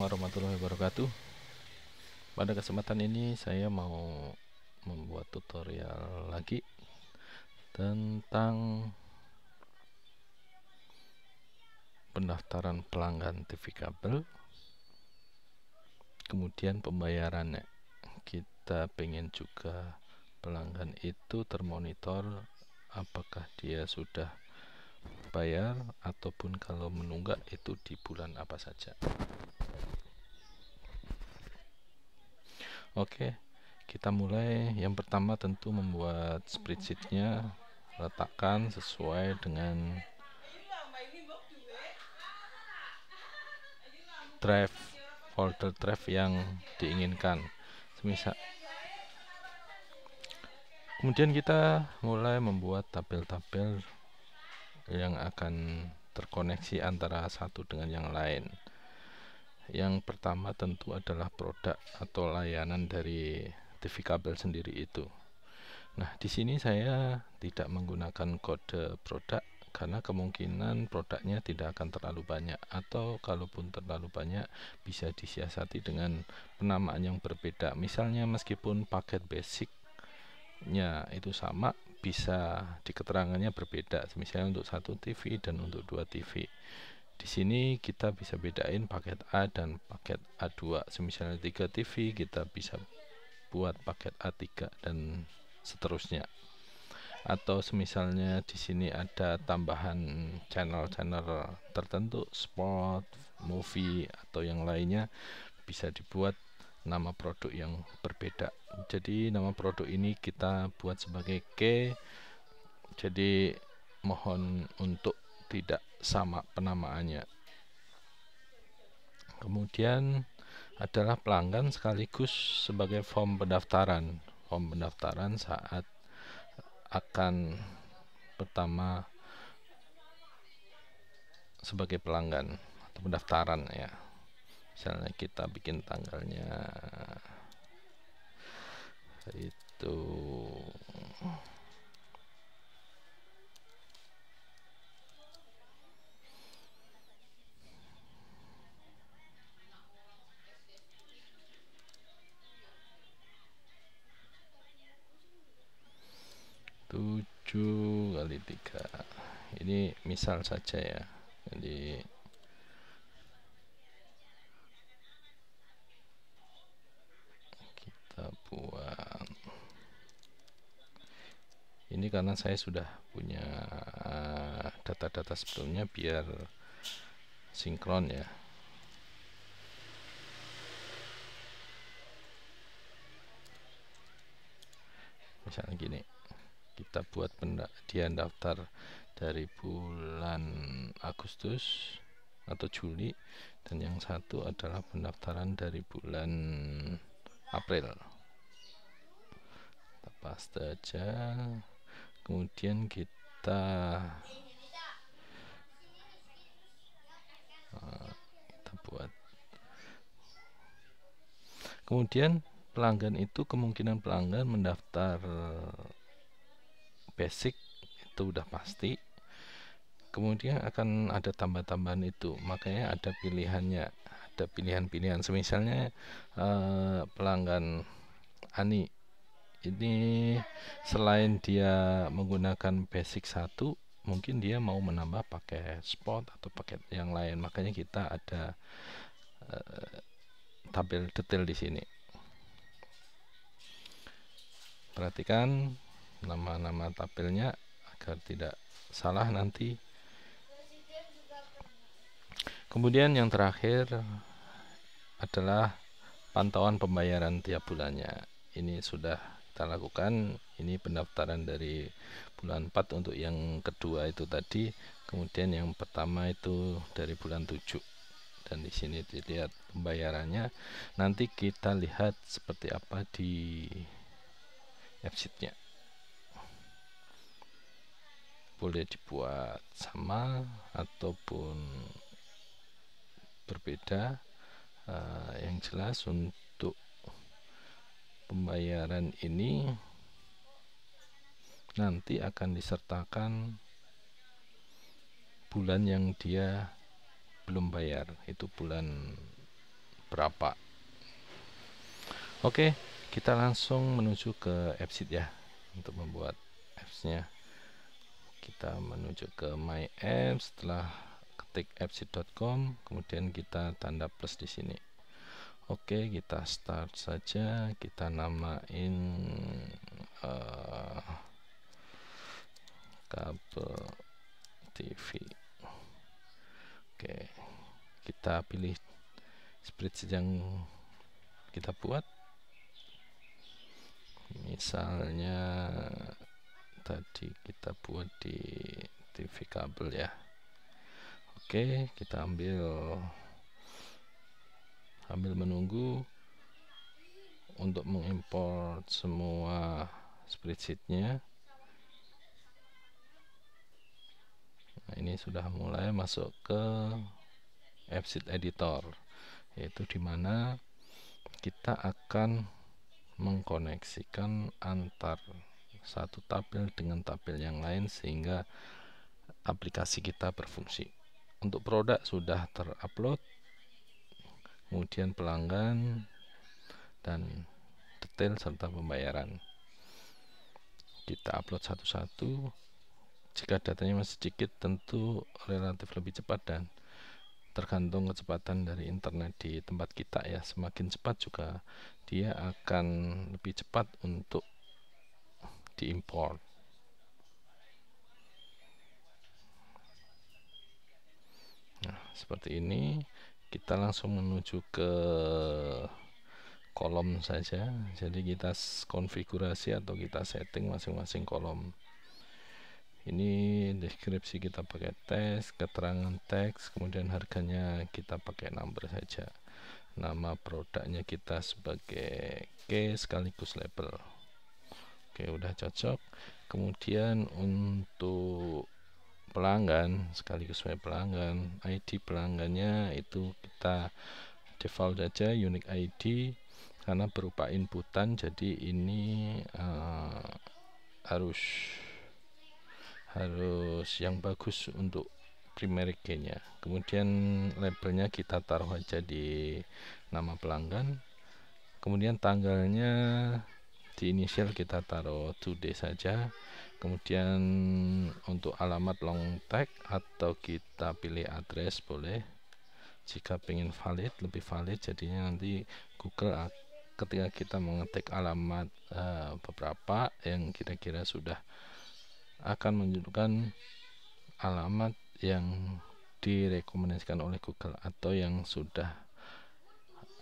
warahmatullahi wabarakatuh. Pada kesempatan ini saya mau membuat tutorial lagi tentang pendaftaran pelanggan TV kabel, kemudian pembayarannya. Kita pengen juga pelanggan itu termonitor apakah dia sudah bayar ataupun kalau menunggak itu di bulan apa saja. Oke, kita mulai. Yang pertama tentu membuat spreadsheetnya, letakkan sesuai dengan drive, folder drive yang diinginkan. Semisal, kemudian kita mulai membuat tabel-tabel yang akan terkoneksi antara satu dengan yang lain. Yang pertama tentu adalah produk atau layanan dari TV kabel sendiri itu. Nah, di sini saya tidak menggunakan kode produk karena kemungkinan produknya tidak akan terlalu banyak, atau kalaupun terlalu banyak bisa disiasati dengan penamaan yang berbeda. Misalnya meskipun paket basicnya itu sama, bisa di keterangannya berbeda. Misalnya untuk satu TV dan untuk dua TV. Di sini kita bisa bedain paket A dan paket A2. Misalnya 3 TV, kita bisa buat paket A3 dan seterusnya. Atau misalnya di sini ada tambahan channel-channel tertentu, sport, movie atau yang lainnya, bisa dibuat nama produk yang berbeda. Jadi nama produk ini kita buat sebagai key. Jadi mohon untuk tidak sama penamaannya. Kemudian adalah pelanggan sekaligus sebagai form pendaftaran. Form pendaftaran saat akan pertama sebagai pelanggan atau pendaftaran ya. Misalnya kita bikin tanggalnya itu 7 kali 3. Ini misal saja ya. Jadi kita buat ini karena saya sudah punya data-data sebelumnya biar sinkron ya. Misalnya gini, kita buat dia daftar dari bulan Agustus atau Juli, dan yang satu adalah pendaftaran dari bulan April. Kita paste aja, kemudian kita buat. Kemudian pelanggan itu, kemungkinan pelanggan mendaftar basic itu udah pasti. Kemudian akan ada tambah-tambahan itu, makanya ada pilihannya, ada pilihan-pilihan. Misalnya pelanggan Ani ini selain dia menggunakan basic 1, mungkin dia mau menambah pakai sport atau paket yang lain, makanya kita ada tabel detail di sini. Perhatikan nama-nama tabelnya agar tidak salah nanti. Kemudian yang terakhir adalah pantauan pembayaran tiap bulannya. Ini sudah kita lakukan. Ini pendaftaran dari bulan 4 untuk yang kedua itu tadi. Kemudian yang pertama itu dari bulan 7. Dan di sini dilihat pembayarannya. Nanti kita lihat seperti apa di F-sheet-nya. Boleh dibuat sama ataupun berbeda. Yang jelas untuk pembayaran ini nanti akan disertakan bulan yang dia belum bayar, itu bulan berapa. Oke, kita langsung menuju ke AppSheet ya. Untuk membuat apps-nya, kita menuju ke My Apps, setelah ketik appsheet.com, kemudian kita tanda plus di sini. Oke, kita start saja. Kita namain kabel TV. Oke, kita pilih spreadsheet yang kita buat. Misalnya tadi kita buat di TV kabel ya. Oke, kita ambil menunggu untuk mengimport semua spreadsheetnya. Nah, ini sudah mulai masuk ke AppSheet Editor, yaitu dimana kita akan mengkoneksikan antar satu tabel dengan tabel yang lain sehingga aplikasi kita berfungsi. Untuk produk sudah terupload, kemudian pelanggan dan detail serta pembayaran kita upload satu-satu. Jika datanya masih sedikit, tentu relatif lebih cepat dan tergantung kecepatan dari internet di tempat kita ya. Semakin cepat juga dia akan lebih cepat untuk diimport. Nah, seperti ini. Kita langsung menuju ke kolom saja. Jadi kita konfigurasi atau kita setting masing-masing kolom. Ini deskripsi kita pakai teks, keterangan teks, kemudian harganya kita pakai number saja. Nama produknya kita sebagai K sekaligus label. Oke, udah cocok. Kemudian untuk pelanggan sekaligus pelanggan, ID pelanggannya itu kita default saja unique ID karena berupa inputan, jadi ini harus yang bagus untuk primary key-nya. Kemudian labelnya kita taruh aja di nama pelanggan. Kemudian tanggalnya di inisial kita taruh today saja. Kemudian untuk alamat long tag atau kita pilih address boleh. Jika pengen valid, lebih valid, jadinya nanti Google ketika kita mengetik alamat beberapa yang kira-kira sudah akan menunjukkan alamat yang direkomendasikan oleh Google atau yang sudah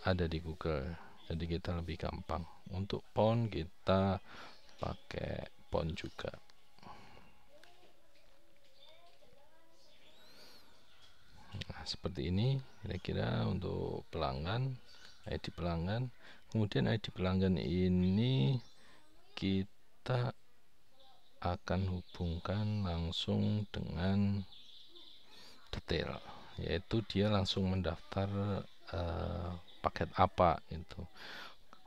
ada di Google. Jadi kita lebih gampang. Untuk font kita pakai font juga. Nah, seperti ini kira-kira untuk pelanggan, ID pelanggan. Kemudian ID pelanggan ini kita akan hubungkan langsung dengan detail, yaitu dia langsung mendaftar paket apa itu.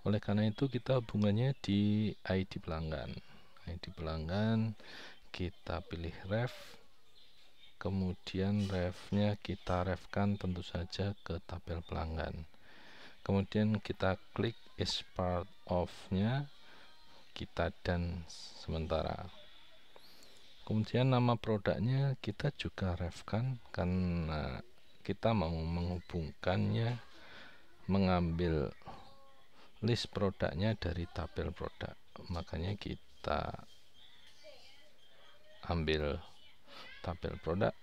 Oleh karena itu kita hubungannya di ID pelanggan. ID pelanggan kita pilih ref, kemudian refnya kita refkan tentu saja ke tabel pelanggan. Kemudian kita klik is part of nya, kita dan sementara. Kemudian nama produknya kita juga refkan karena kita mau menghubungkannya, mengambil list produknya dari tabel produk, makanya kita ambil tabel produk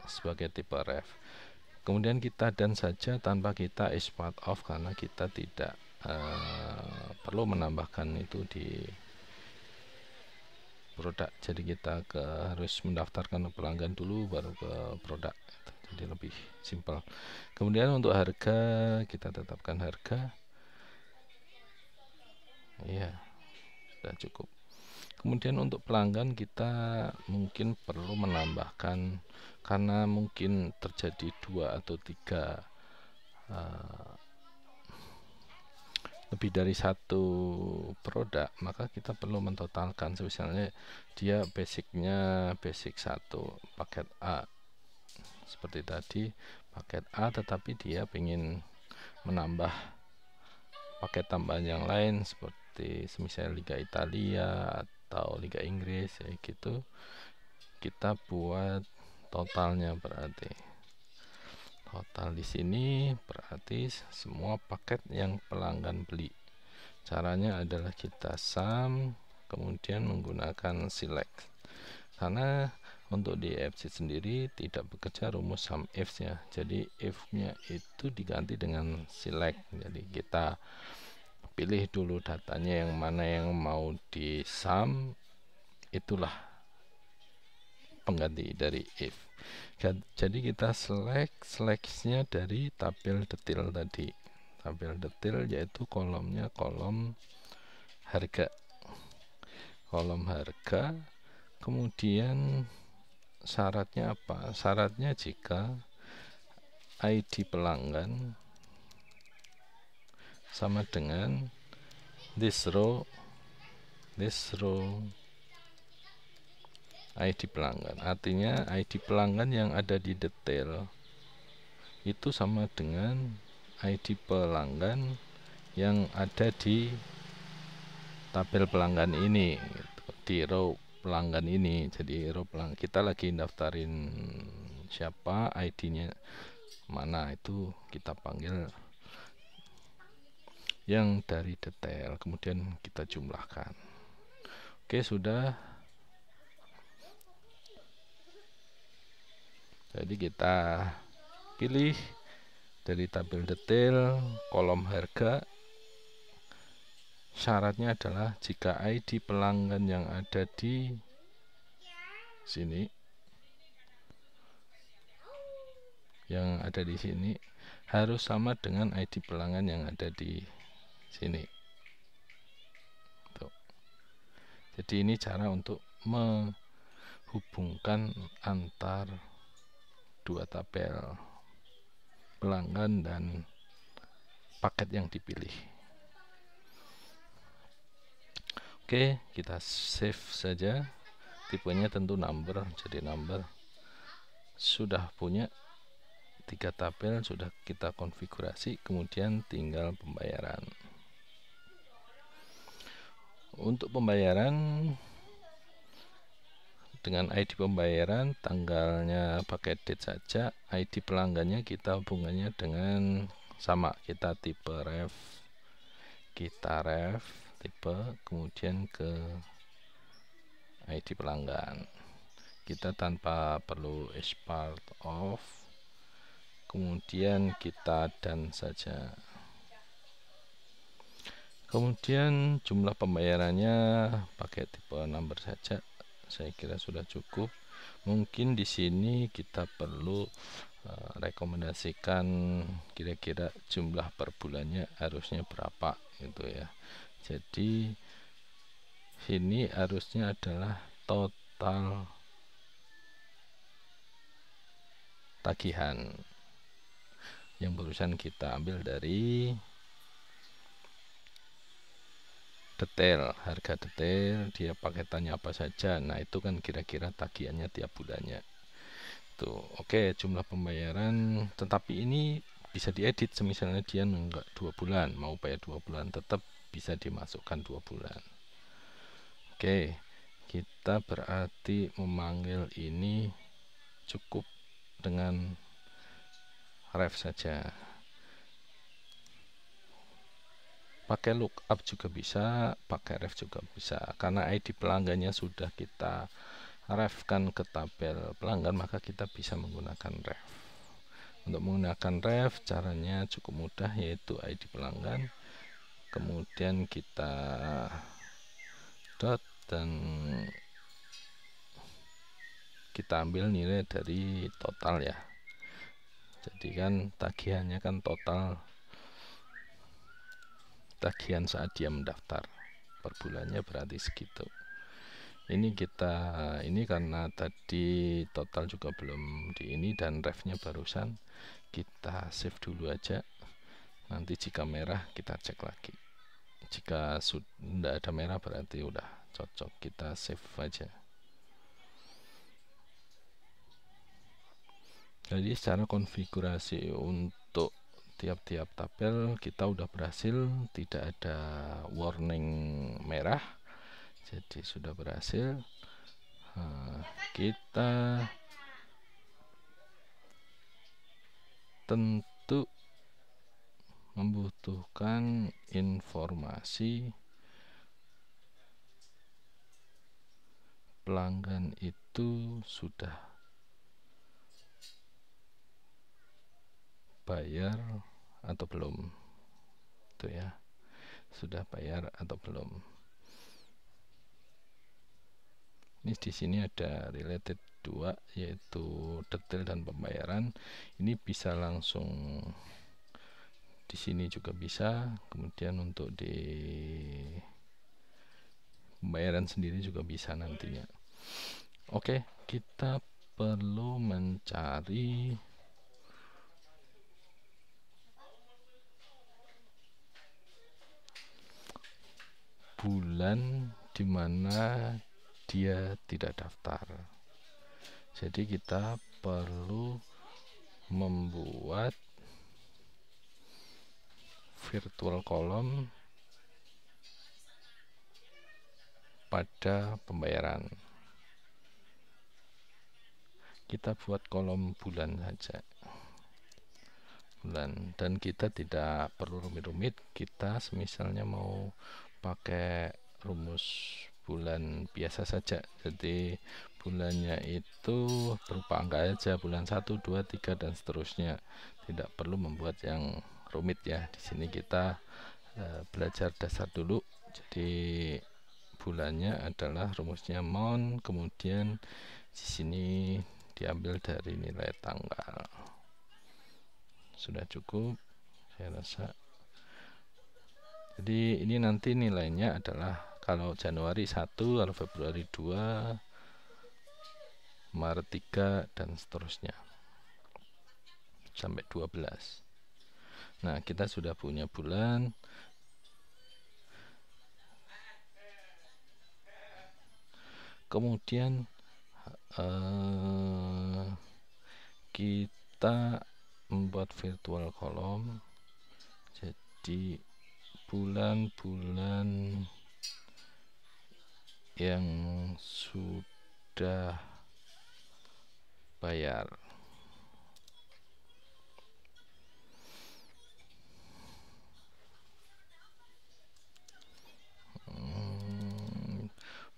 sebagai tipe ref. Kemudian kita dan saja tanpa kita is part of karena kita tidak perlu menambahkan itu di produk. Jadi kita harus mendaftarkan pelanggan dulu baru ke produk. Jadi lebih simpel. Kemudian untuk harga kita tetapkan harga. Iya, sudah cukup. Kemudian untuk pelanggan kita mungkin perlu menambahkan karena mungkin terjadi 2 atau 3 lebih dari satu produk, maka kita perlu mentotalkan. Misalnya dia basicnya basic 1 paket A seperti tadi, paket A, tetapi dia pengen menambah paket tambahan yang lain seperti semisal Liga Italia atau Liga Inggris ya gitu, kita buat totalnya. Berarti total di sini berarti semua paket yang pelanggan beli. Caranya adalah kita sum kemudian menggunakan select, karena untuk di AppSheet sendiri tidak bekerja rumus sum if nya, jadi if nya itu diganti dengan select. Jadi kita pilih dulu datanya yang mana yang mau di sum, itulah pengganti dari if. Jadi kita selectnya dari tabel detail tadi. Tabel detail yaitu kolomnya kolom harga, kemudian syaratnya apa? Syaratnya jika ID pelanggan sama dengan this row ID pelanggan. Artinya ID pelanggan yang ada di detail itu sama dengan ID pelanggan yang ada di tabel pelanggan ini gitu, di row pelanggan ini. Jadi row pelanggan kita lagi daftarin siapa, ID-nya mana, itu kita panggil yang dari detail, kemudian kita jumlahkan. Oke, sudah. Jadi kita pilih dari tabel detail kolom harga, syaratnya adalah jika ID pelanggan yang ada di sini harus sama dengan ID pelanggan yang ada di sini. Tuh. Jadi ini cara untuk menghubungkan antar dua tabel pelanggan dan paket yang dipilih. Oke, kita save saja. Tipenya tentu number, jadi number. Sudah punya 3 tabel, sudah kita konfigurasi, kemudian tinggal pembayaran. Untuk pembayaran dengan ID pembayaran, tanggalnya pakai date saja, ID pelanggannya kita hubungannya dengan sama, kita tipe ref, tipe, kemudian ke ID pelanggan. Kita tanpa perlu is part of, kemudian kita dan saja. Kemudian jumlah pembayarannya pakai tipe number saja, saya kira sudah cukup. Mungkin di sini kita perlu rekomendasikan kira-kira jumlah per bulannya harusnya berapa gitu ya. Jadi ini harusnya adalah total tagihan yang barusan kita ambil dari detail, harga detail, dia paketannya apa saja. Nah, itu kan kira-kira tagihannya tiap bulannya. Tuh, oke, jumlah pembayaran, tetapi ini bisa diedit semisalnya dia enggak 2 bulan, mau bayar 2 bulan, tetap bisa dimasukkan 2 bulan. Oke, kita berarti memanggil ini cukup dengan ref saja. Pakai lookup juga bisa, pakai ref juga bisa. Karena ID pelanggannya sudah kita refkan ke tabel pelanggan, maka kita bisa menggunakan ref. Untuk menggunakan ref caranya cukup mudah, yaitu ID pelanggan, kemudian kita dot dan kita ambil nilai dari total ya. Jadi kan tagihannya kan total tagihan saat dia mendaftar per bulannya, berarti segitu. Ini karena tadi total juga belum di ini dan refnya barusan, kita save dulu aja. Nanti jika merah kita cek lagi, jika sudah ada merah berarti udah cocok, kita save aja. Jadi secara konfigurasi untuk tiap-tiap tabel kita udah berhasil, tidak ada warning merah, jadi sudah berhasil. Kita tentu membutuhkan informasi pelanggan itu sudah bayar atau belum, itu ya, sudah bayar atau belum. Ini di sini ada related 2, yaitu detail dan pembayaran. Ini bisa langsung di sini juga bisa, kemudian untuk di pembayaran sendiri juga bisa nantinya. Oke, kita perlu mencari bulan di mana dia tidak daftar. Jadi kita perlu membuat virtual column pada pembayaran. Kita buat kolom bulan saja, bulan, dan kita tidak perlu rumit-rumit. Kita misalnya mau pakai rumus bulan biasa saja, jadi bulannya itu berupa angka aja, bulan 1, 2, 3 dan seterusnya, tidak perlu membuat yang rumit ya. Di sini kita belajar dasar dulu. Jadi bulannya adalah rumusnya month, kemudian di sini diambil dari nilai tanggal. Sudah cukup saya rasa. Jadi ini nanti nilainya adalah kalau Januari 1, kalau Februari 2, Maret 3 dan seterusnya sampai 12. Nah, kita sudah punya bulan. Kemudian kita membuat virtual column. Jadi bulan-bulan yang sudah bayar.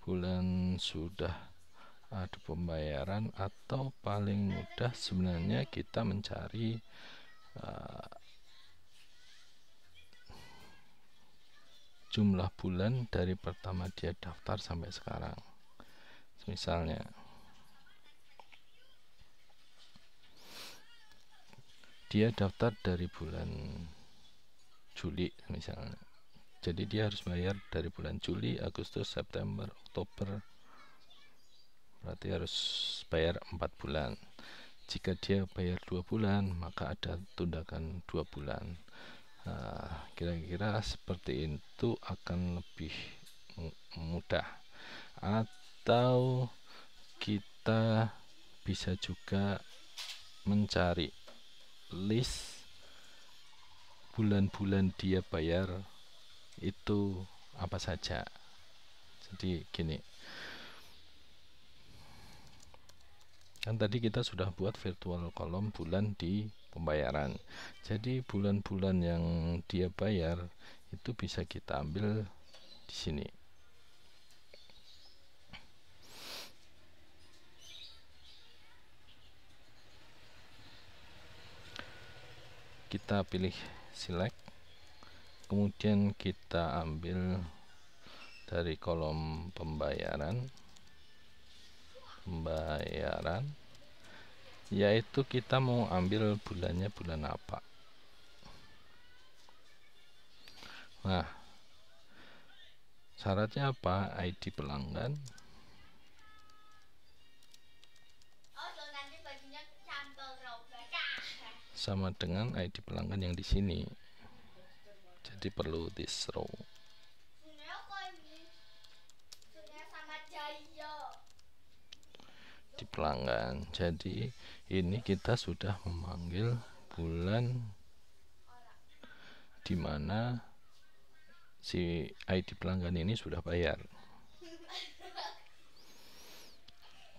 Bulan sudah ada pembayaran, atau paling mudah sebenarnya kita mencari jumlah bulan dari pertama dia daftar sampai sekarang. Misalnya dia daftar dari bulan Juli misalnya, jadi dia harus bayar dari bulan Juli, Agustus, September, Oktober, berarti harus bayar 4 bulan. Jika dia bayar 2 bulan, maka ada tunggakan 2 bulan. Kira-kira seperti itu akan lebih mudah. Atau kita bisa juga mencari list bulan-bulan dia bayar itu apa saja. Jadi gini, kan tadi kita sudah buat virtual column bulan di pembayaran. Jadi bulan-bulan yang dia bayar itu bisa kita ambil di sini. Kita pilih select, kemudian kita ambil dari kolom pembayaran, yaitu kita mau ambil bulannya bulan apa. Nah, syaratnya apa? ID pelanggan sama dengan ID pelanggan yang di sini. Jadi perlu this row. Di pelanggan. Jadi ini kita sudah memanggil bulan di mana si ID pelanggan ini sudah bayar.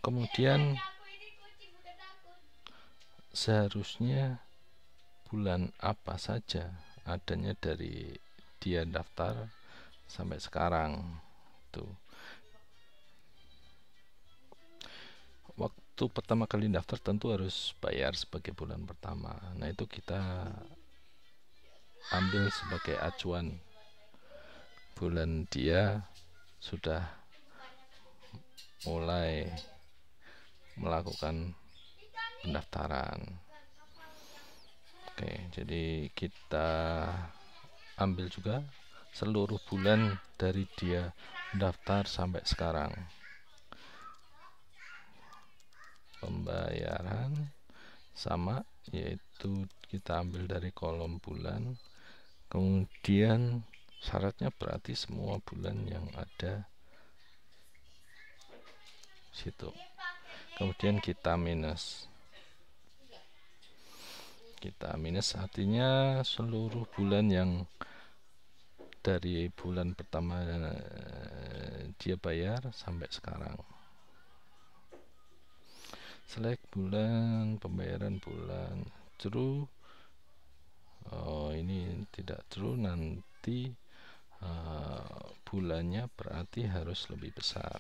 Kemudian seharusnya bulan apa saja adanya dari dia daftar sampai sekarang tuh. Waktu pertama kali daftar tentu harus bayar sebagai bulan pertama. Nah, itu kita ambil sebagai acuan bulan dia sudah mulai melakukan pendaftaran. Oke, jadi kita ambil juga seluruh bulan dari dia daftar sampai sekarang. Pembayaran sama, yaitu kita ambil dari kolom bulan. Kemudian syaratnya berarti semua bulan yang ada situ. Kemudian kita minus. Kita minus artinya seluruh bulan yang dari bulan pertama dia bayar sampai sekarang. Select bulan, pembayaran bulan, true. Oh, ini tidak true, nanti bulannya berarti harus lebih besar.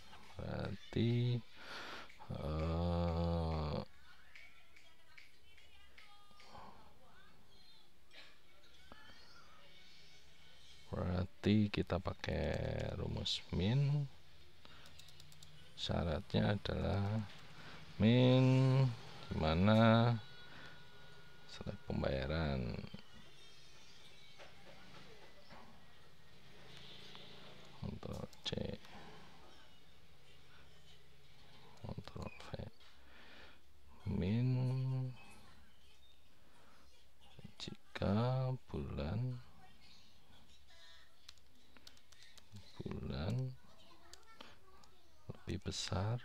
Berarti kita pakai rumus min. Syaratnya adalah min dimana select pembayaran, Ctrl C, Ctrl V, min jika bulan lebih besar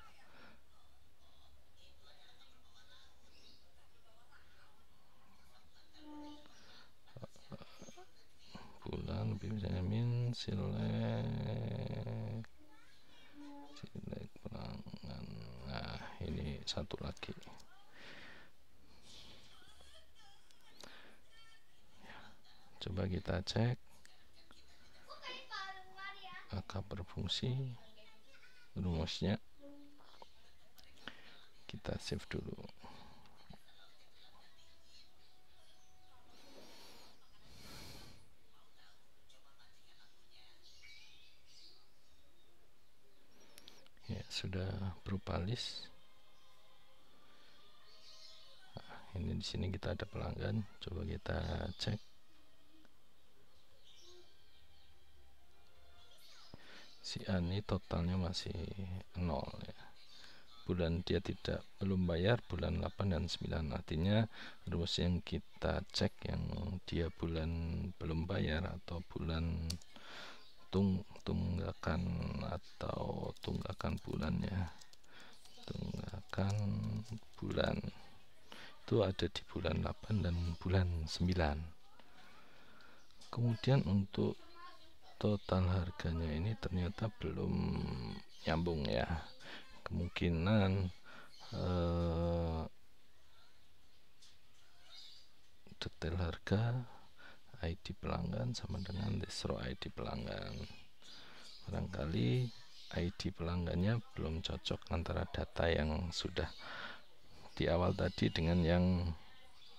min select pelanggan. Nah, ini satu lagi. Coba kita cek angka berfungsi, rumusnya kita save dulu. Ya, sudah berupa list. Nah, ini di sini kita ada pelanggan. Coba kita cek. Si Ani totalnya masih 0 ya. Bulan dia belum bayar bulan 8 dan 9. Artinya rumus yang kita cek yang dia bulan belum bayar atau bulan tunggakan atau tunggakan bulannya, tunggakan bulan itu ada di bulan 8 dan bulan 9. Kemudian untuk total harganya ini ternyata belum nyambung ya. Kemungkinan detail harga ID pelanggan sama dengan distro ID pelanggan. Barangkali ID pelanggannya belum cocok antara data yang sudah di awal tadi dengan yang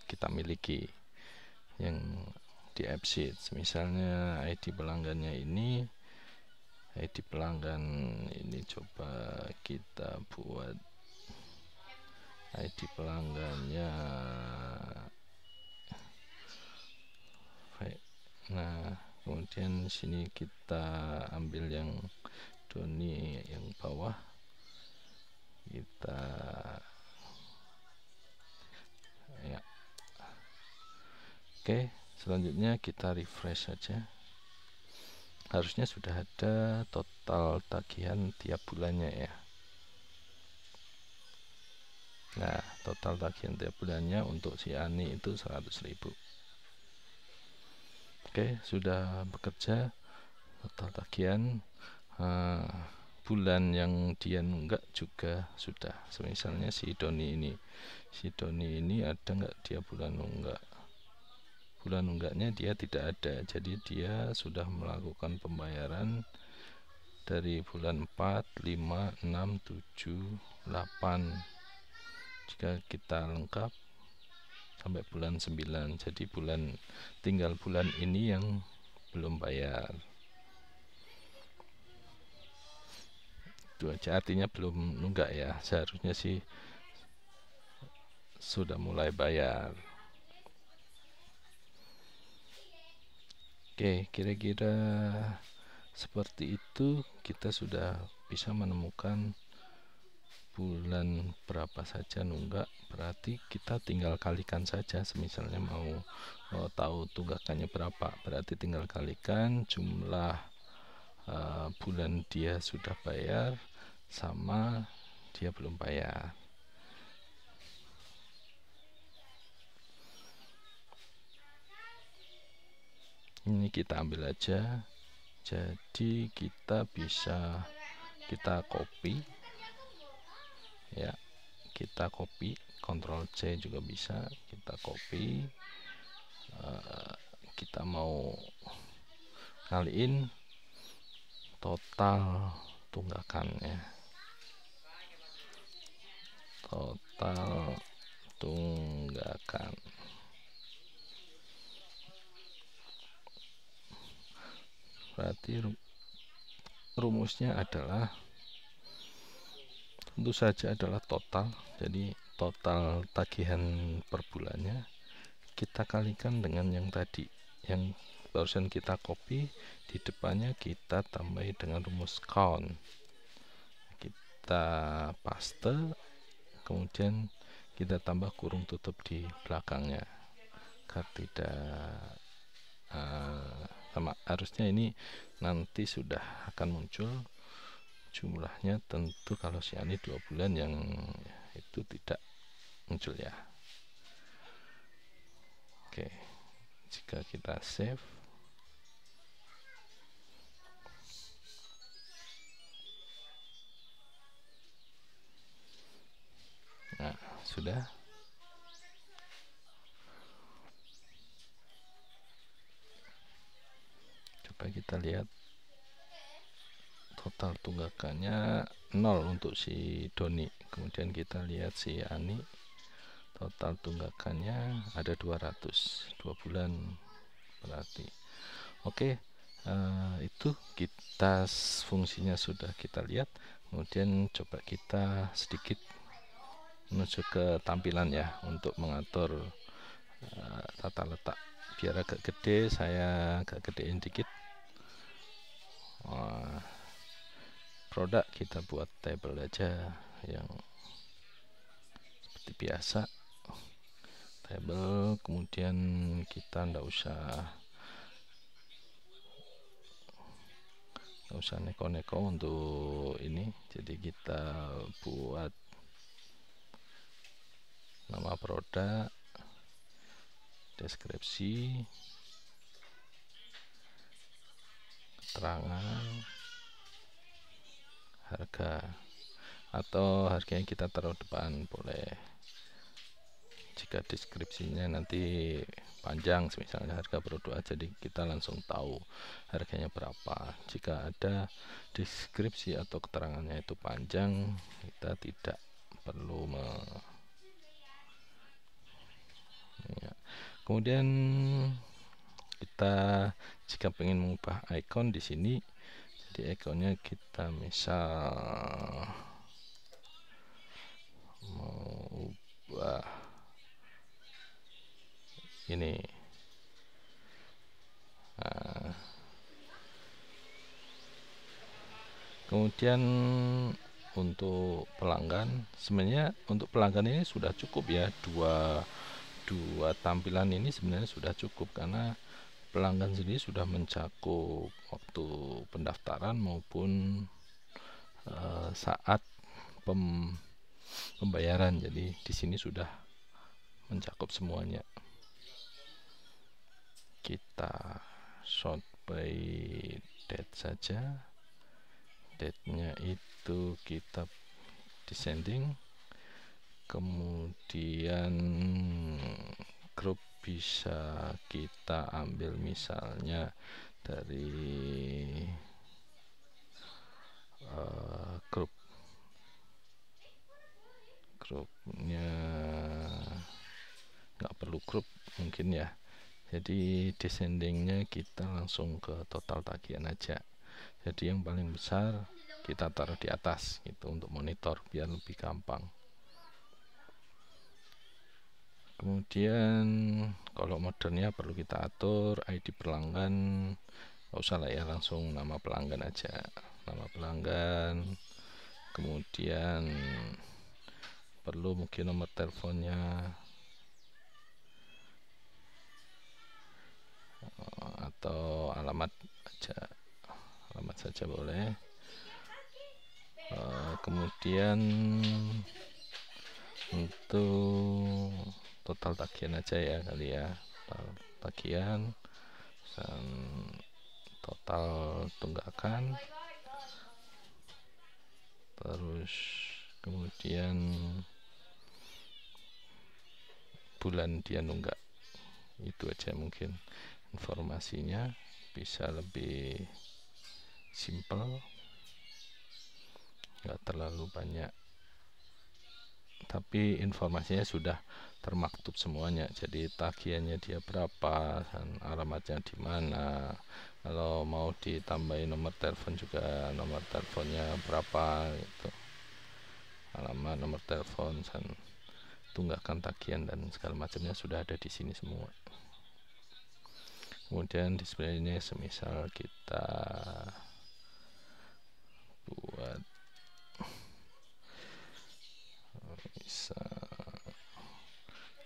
kita miliki yang di AppSheet. Misalnya ID pelanggannya ini, ID pelanggan ini coba kita buat ID pelanggannya. Nah, kemudian sini kita ambil yang Doni yang bawah, kita ya. Oke, selanjutnya kita refresh saja. Harusnya sudah ada total tagihan tiap bulannya ya. Nah, total tagihan tiap bulannya untuk si Ani itu 100.000. Oke, sudah bekerja total tagihan. Bulan yang dia nunggak juga sudah. Misalnya si Doni ini ada nggak dia bulan nunggak? Bulan nunggaknya dia tidak ada, jadi dia sudah melakukan pembayaran dari bulan 4, 5, 6, 7, 8. Jika kita lengkap sampai bulan 9, jadi tinggal bulan ini yang belum bayar. Itu aja, artinya belum nunggak ya, seharusnya sih sudah mulai bayar. Oke, kira-kira seperti itu kita sudah bisa menemukan bulan berapa saja nunggak. Berarti kita tinggal kalikan saja. Misalnya mau tahu tunggakannya berapa, berarti tinggal kalikan jumlah bulan dia sudah bayar sama dia belum bayar. Ini kita ambil aja, jadi kita bisa copy ya, kita copy, Ctrl C juga bisa, kita copy. Kita mau ngaliin total tunggakannya, total tunggakan. Berarti rumusnya adalah tentu saja adalah total. Jadi total tagihan per bulannya kita kalikan dengan yang tadi, yang barusan kita copy, di depannya kita tambahin dengan rumus count, kita paste, kemudian kita tambah kurung tutup di belakangnya agar tidak sama. Harusnya ini nanti sudah akan muncul jumlahnya. Tentu kalau si Ani 2 bulan yang itu tidak muncul ya. Oke, jika kita save, nah sudah. Coba kita lihat total tunggakannya 0 untuk si Doni. Kemudian kita lihat si Ani, total tunggakannya ada 200, 2 bulan berarti. Oke, itu kita fungsinya sudah kita lihat. Kemudian coba kita sedikit menuju ke tampilan ya, untuk mengatur tata letak. Biar agak gede, saya agak gedein dikit. Produk kita buat table aja yang seperti biasa, table. Kemudian kita nggak usah neko-neko untuk ini, jadi kita buat nama produk, deskripsi, keterangan, harga, atau harganya kita taruh depan boleh. Jika deskripsinya nanti panjang, misalnya harga produk, jadi kita langsung tahu harganya berapa. Jika ada deskripsi atau keterangannya itu panjang, kita tidak perlu ya. Kemudian kita jika ingin mengubah icon di sini, jadi ikonnya kita misal mau ubah ini. Kemudian untuk pelanggan, sebenarnya untuk pelanggan ini sudah cukup ya, dua tampilan ini sebenarnya sudah cukup, karena pelanggan sendiri sudah mencakup waktu pendaftaran maupun saat pembayaran. Jadi di sini sudah mencakup semuanya. Kita sort by date saja. Date-nya itu kita descending, kemudian grup bisa kita ambil misalnya dari grupnya nggak perlu grup mungkin ya, jadi descendingnya kita langsung ke total tagihan aja. Jadi yang paling besar kita taruh di atas gitu untuk monitor biar lebih gampang. Kemudian kalau modernnya perlu kita atur ID pelanggan, nggak usah lah ya, langsung nama pelanggan aja, nama pelanggan. Kemudian perlu mungkin nomor teleponnya atau alamat saja boleh. Kemudian untuk total tagihan aja ya kali ya, total tagihan dan total tunggakan, terus kemudian bulan dia nunggak. Itu aja mungkin informasinya, bisa lebih simple, nggak terlalu banyak, tapi informasinya sudah termaktub semuanya. Jadi tagihannya dia berapa dan alamatnya di mana. Kalau mau ditambahin nomor telepon juga nomor teleponnya berapa gitu, alamat, nomor telepon, dan tunggakan tagihan dan segala macamnya sudah ada di sini semua. Kemudian displaynya semisal kita buat bisa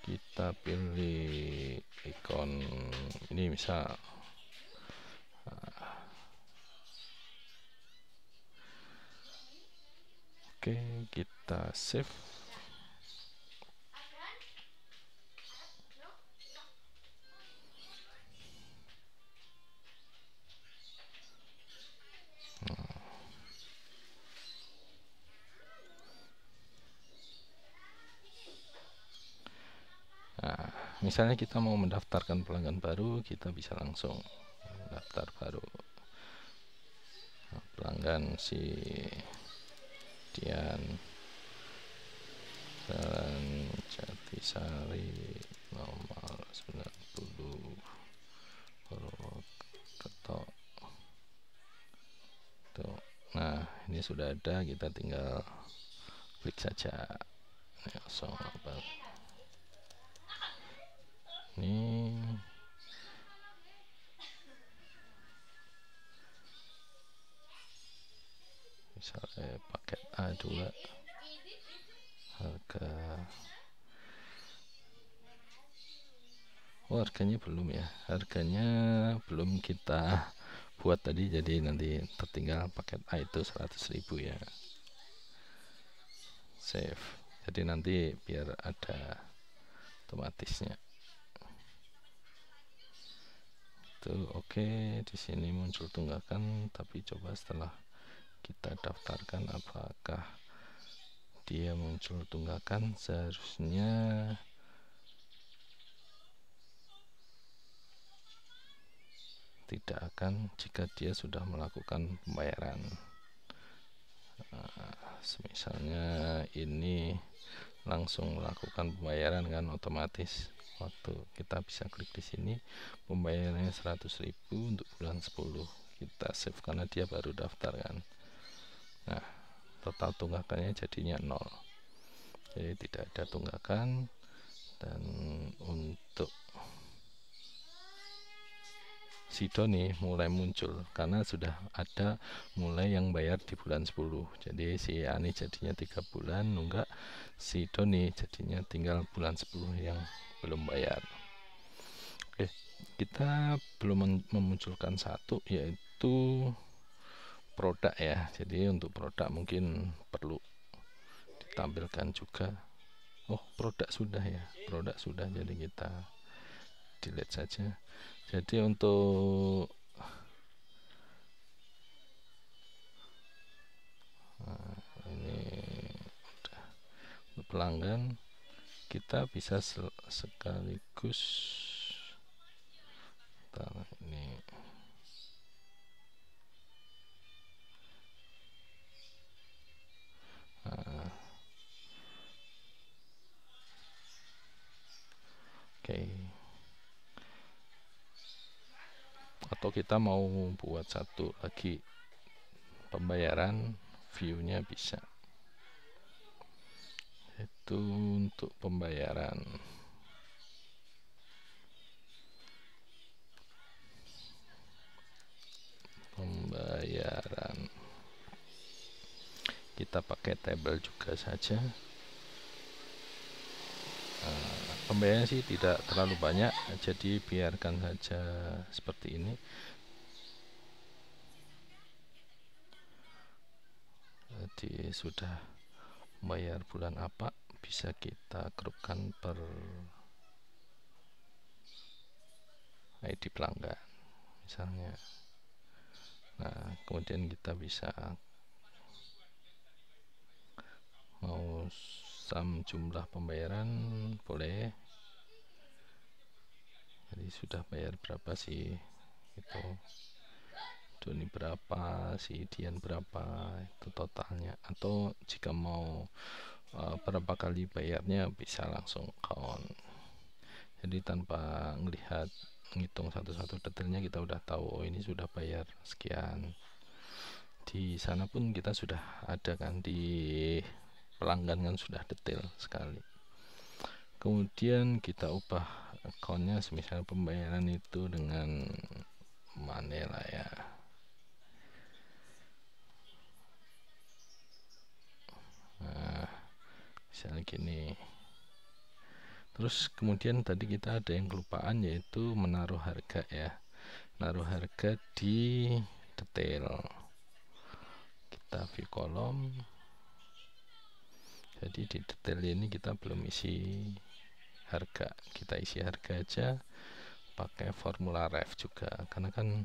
kita pilih ikon ini misal oke, kita save. Nah, misalnya kita mau mendaftarkan pelanggan baru, kita bisa langsung daftar baru. Nah, pelanggan si Dian Jalan Jatisari nomor 90 Purwokerto. Tuh. Nah, ini sudah ada, kita tinggal klik saja. Ini misalnya paket A2 harganya belum ya, harganya belum kita buat tadi, jadi nanti tertinggal paket A itu 100.000 ya. Save, jadi nanti biar ada otomatisnya itu. Oke, di sini muncul tunggakan, tapi coba setelah kita daftarkan apakah dia muncul tunggakan. Seharusnya tidak akan jika dia sudah melakukan pembayaran. Misalnya ini langsung melakukan pembayaran kan, otomatis waktu kita bisa klik di sini pembayarannya 100.000 untuk bulan 10. Kita save karena dia baru daftar kan. Nah, total tunggakannya jadinya 0, jadi tidak ada tunggakan. Dan untuk Sido nih mulai muncul karena sudah ada mulai yang bayar di bulan 10. Jadi si Ani jadinya 3 bulan nunggak, si Doni jadinya tinggal bulan 10 yang belum bayar. Oke, kita belum memunculkan satu, yaitu produk ya. Jadi untuk produk mungkin perlu ditampilkan juga. Oh, produk sudah ya, produk sudah, jadi kita delete saja. Jadi untuk ini untuk pelanggan kita bisa sekaligus ini oke. Atau kita mau buat satu lagi pembayaran, view-nya bisa. Itu untuk pembayaran. Kita pakai tabel juga saja. Pembayaran sih tidak terlalu banyak, jadi biarkan saja seperti ini. Jadi sudah bayar bulan apa, bisa kita grupkan per ID pelanggan misalnya. Nah, kemudian kita bisa mau jumlah pembayaran boleh. Jadi sudah bayar berapa sih itu, Doni berapa, si Dian berapa, itu totalnya. Atau jika mau berapa kali bayarnya bisa langsung count. Jadi tanpa ngitung satu-satu detailnya kita udah tahu, oh ini sudah bayar sekian. Di sana pun kita sudah ada kan, di pelanggan kan sudah detail sekali. Kemudian kita ubah akunnya, misalnya pembayaran itu dengan Manila ya. Nah, misalnya gini. Terus kemudian tadi kita ada yang kelupaan, yaitu menaruh harga ya. Naruh harga di detail. Kita view kolom. Jadi di detail ini kita belum isi harga, kita isi harga aja pakai formula ref juga, karena kan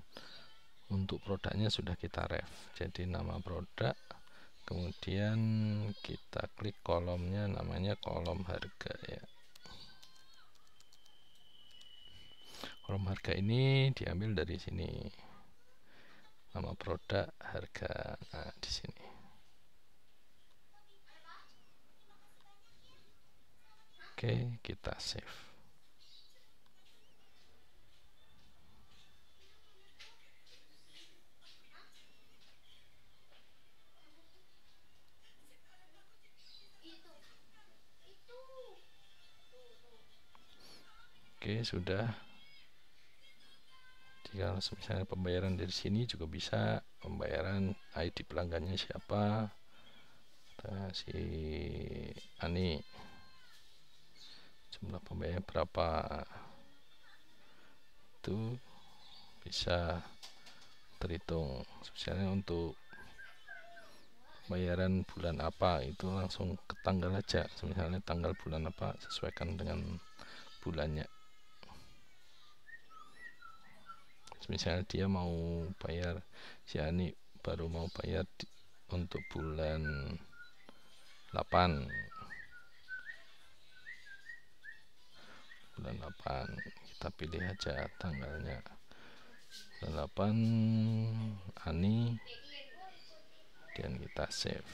untuk produknya sudah kita ref. Jadi nama produk, kemudian kita klik kolomnya, namanya kolom harga ya. Kolom harga ini diambil dari sini, nama produk, harga. Nah, di sini. Oke, kita save. Oke, sudah. Jika misalnya pembayaran dari sini juga bisa, pembayaran ID pelanggannya siapa, si Ani, jumlah pembayaran berapa, itu bisa terhitung. Misalnya untuk bayaran bulan apa, itu langsung ke tanggal aja, misalnya tanggal bulan apa, sesuaikan dengan bulannya. Misalnya dia mau bayar, si Ani baru mau bayar untuk bulan 8, kita pilih aja tanggalnya bulan 8 Ani, dan kita save.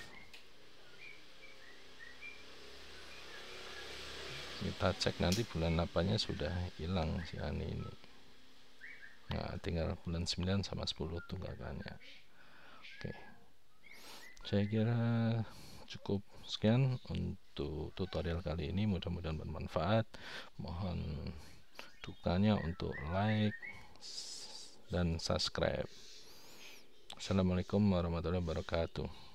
Kita cek nanti bulan 8-nya sudah hilang si Ani ini. Nah, tinggal bulan 9 sama 10 tunggakannya. Oke, saya kira cukup sekian untuk tutorial kali ini, mudah-mudahan bermanfaat. Mohon dukanya untuk like dan subscribe. Assalamualaikum warahmatullahi wabarakatuh.